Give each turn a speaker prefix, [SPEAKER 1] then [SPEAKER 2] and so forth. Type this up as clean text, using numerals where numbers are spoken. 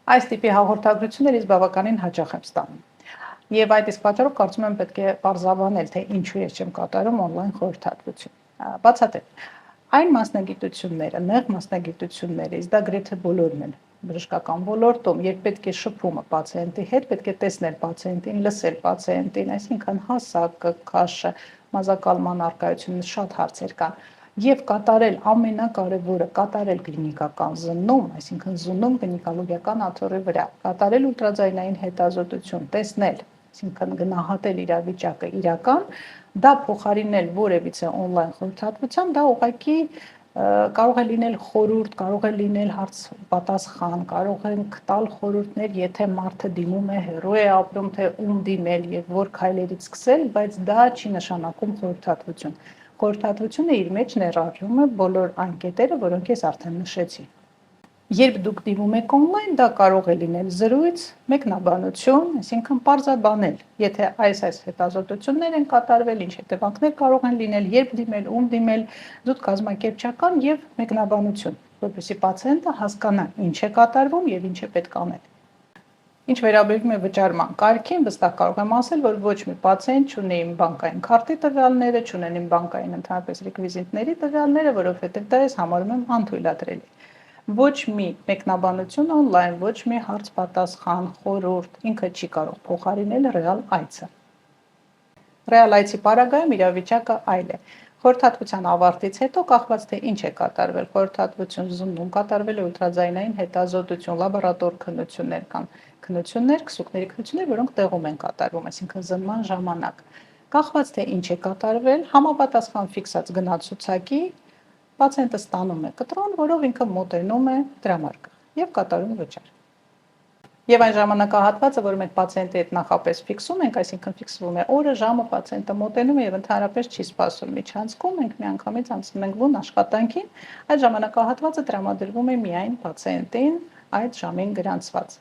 [SPEAKER 1] Այս տիպի հաղորդագրություններից բավականին հաճախ եմ ստանում։ Եվ այդ իսկ պատճառով կարծում եմ պետք է բարձրաբանել, թե ինչու ես չեմ կատարում on-line խորհրդատվություն։ Բացատրեմ։ Այն մասնագիտությունները, նեղ մասնագիտությունները, իսկ դա գրեթե բոլորն են բժշկական ոլորտում, երբ պետք է շփումը պացիենտի հետ, պետք է տեսնել պացիենտին, լսել պացիենտին, այսինքն հասակը, քաշը, մազակալման առկայությունը, շատ հարցեր կան։ Եվ կատարել ամենակարևորը, կատարել կլինիկական զննում, այսինքն զննում գինեկոլոգիական աթոռի վրա, կատարել ուլտրաձայնային հետազոտություն, տեսնել, այսինքն գնահատել իրավիճակը իրական, դա փոխարինել որևիցե on-line խորհրդատվությամբ, դա ուղղակի կարող է լինել խորհուրդ, կարող է լինել հարց պատասխան, կարող ենք տալ խորհուրդներ, եթե մարդը դիմում է, հեռու է ապրում, թե ում դիմել եւ որ քայլերից սկսել, բայց դա չի նշանակում խորհրդատվություն։ Խորհրդատվությունը իր մեջ ներառում է բոլոր այն կետերը, որոնք ես արդեն նշեցի։ Երբ դուք դիմում եք on-line, դա կարող է լինել զրույց, մեկնաբանություն, այսինքն պարզաբանել, եթե այս հետազոտություններ են կատարվել, ինչ հետևանքներ կարող են լինել, երբ դիմել, ում դիմել, զուտ կազմակերպչական եւ մեկնաբանություն, որպեսզի պացիենտը հասկանա ինչ է կատարվում եւ ինչ է պետք անել։ Ինչ վերաբերում է վճարման կարգին, վստահ կարող եմ ասել, որ ոչ մի պացիենտ չունի իմ բանկային քարտի տվյալները, չունեն իմ բանկային ընդհանրապես ռեկվիզիտների տվյալները, որովհետեւ դա ես համարում եմ անթույլատրելի։ Ոչ մի մեկնաբանություն on-line, ոչ մի հարց-պատասխան, խորհուրդ ինքը չի կարող փոխարինել ռեալ այցը։ Ռեալ այցի պարագայում իրավիճակը այլ է։ Խորհրդատվության ավարտից հետո կախված թե ինչ է կատարվել, խորհրդատվություն զննում, կատարվել է ուլտրաձայնային հետազոտություն, լաբորատոր քննություններ կան, քննություններ, քսուկների քննություններ, որոնք տեղում են կատարվում, այսինքն զնման ժամանակ։ Կախված թե ինչ է կատարվել, համապատասխան ֆիքսած գնացուցակի պացիենտը ստանում է կտրոն, որով ինքը մոտենում է դրամարկղ եւ կատարում վճար։ Եվ այն ժամանակահատվածը, որ մենք պացիենտի հետ նախապես ֆիքսում ենք, այսինքն ֆիքսվում է օրը, ժամը, պացիենտը մոտենում է եւ ընդհանրապես չի սպասում միջանցքում, մենք միանգամից անցնում ենք բուն աշխատանքին, այդ ժամանակահատվածը տրամադրվում է միայն պացիենտին այդ ժամին գրանցված։